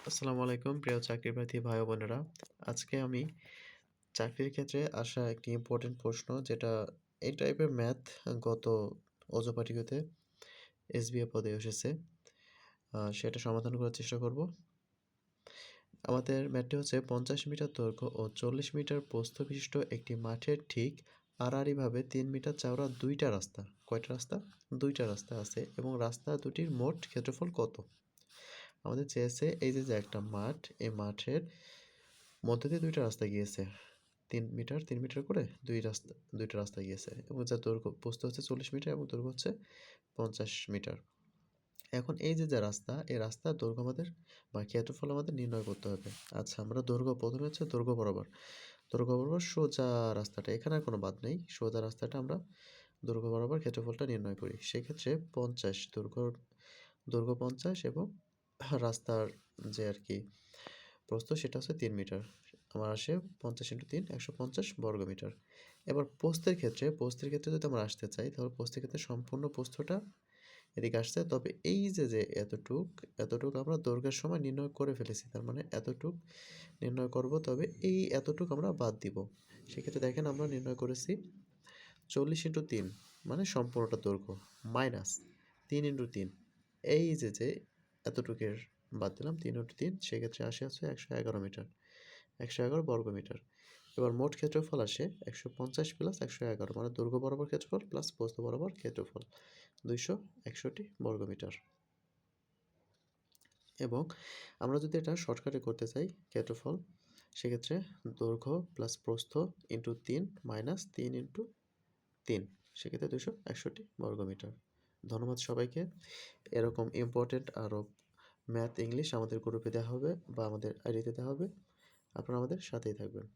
আসসালামু আলাইকুম প্রিয় চাকরিপ্রার্থী ভাই ও বোনেরা। আজকে আমি চাকরির ক্ষেত্রে আসা একটি ইম্পোর্টেন্ট প্রশ্ন যেটা এই টাইপের ম্যাথ গত অজু পাটিগতে এসবিএ পদে এসেছে। সেটা সমাধান করার চেষ্টা করব। আমাদের ম্যাথটি হচ্ছে ৫০ মিটার দৈর্ঘ্য ও ৪০ মিটার প্রস্থ বিশিষ্ট একটি মাঠের ঠিক আড়াআড়িভাবে ৩ মিটার চওড়া ২টা রাস্তা। কয়টা রাস্তা? ২টা রাস্তা আছে এবং রাস্তা দুটির মোট ক্ষেত্রফল কত? আমাদের চেয়েছে এই যে একটা মাঠ, এই মাঠের মধ্যে দিয়ে ২টা রাস্তা গিয়েছে। ৩ মিটার, ৩ মিটার করে ২টা রাস্তা গিয়েছে এবং যার দৈর্ঘ্য প্রস্থ হচ্ছে ৪০ মিটার এবং দৈর্ঘ্য হচ্ছে ৫০ মিটার। এখন এই যে রাস্তা, এই রাস্তার দৈর্ঘ্য আমাদের বা ক্ষেত্রফল আমাদের নির্ণয় করতে হবে। আচ্ছা, আমরা দৈর্ঘ্য ১ম এ হচ্ছে দৈর্ঘ্য বরাবর। দৈর্ঘ্য বরাবর সোজা রাস্তাটা, এখানে আর কোনো বাদ নেই। সোজা রাস্তাটা আমরা দৈর্ঘ্য বরাবর ক্ষেত্রফলটা নির্ণয় করি। সেক্ষেত্রে ৫০ দৈর্ঘ্য ৫০ এবং রাস্তার যে আরকি প্রস্থ সেটা হচ্ছে ৩ মিটার। আমার আসে ৫০ × ৩ ১৫০ বর্গমিটার। এবার প্রস্থের ক্ষেত্রে যদি আমরা আসতে চাই তাহলে প্রস্থের ক্ষেত্রে সম্পূর্ণ প্রস্থটা এদিকে আসছে। তবে এই যে এতটুক আমরা দৈর্ঘ্যের সময় নির্ণয় করে ফেলেছি। তার মানে এতটুক নির্ণয় করব, তবে এই এতটুক আমরা বাদ দিব। সেক্ষেত্রে দেখেন আমরা নির্ণয় করেছি ৪০ × ৩ মানে সম্পূর্ণটা দৈর্ঘ্য মাইনাস ৩ × ৩ এই যে এতটুকের বাদ দিলাম ৩ × ৩ সেক্ষেত্রে আসে হচ্ছে ১১১ মিটার, ১১১ বর্গমিটার। এবার মোট ক্ষেত্রফল আসে ১৫০ প্লাস ১১১ মানে দৈর্ঘ্য বরাবর ক্ষেত্রফল প্লাস প্রস্থ বরাবর ক্ষেত্রফল ২৬১ বর্গমিটার। এবং আমরা যদি এটা শর্টকাটে করতে চাই ক্ষেত্রফল, সেক্ষেত্রে দৈর্ঘ্য প্লাস প্রস্থ ইন্টু ৩ মাইনাস ৩ × ৩ সেক্ষেত্রে ২৬১ বর্গমিটার। ধন্যবাদ সবাইকে। এরকম ইম্পর্টেন্ট আরও ম্যাথ, ইংলিশ আমাদের গ্রুপে দেওয়া হবে বা আমাদের আইডিতে দেওয়া হবে। আপনারা আমাদের সাথেই থাকবেন।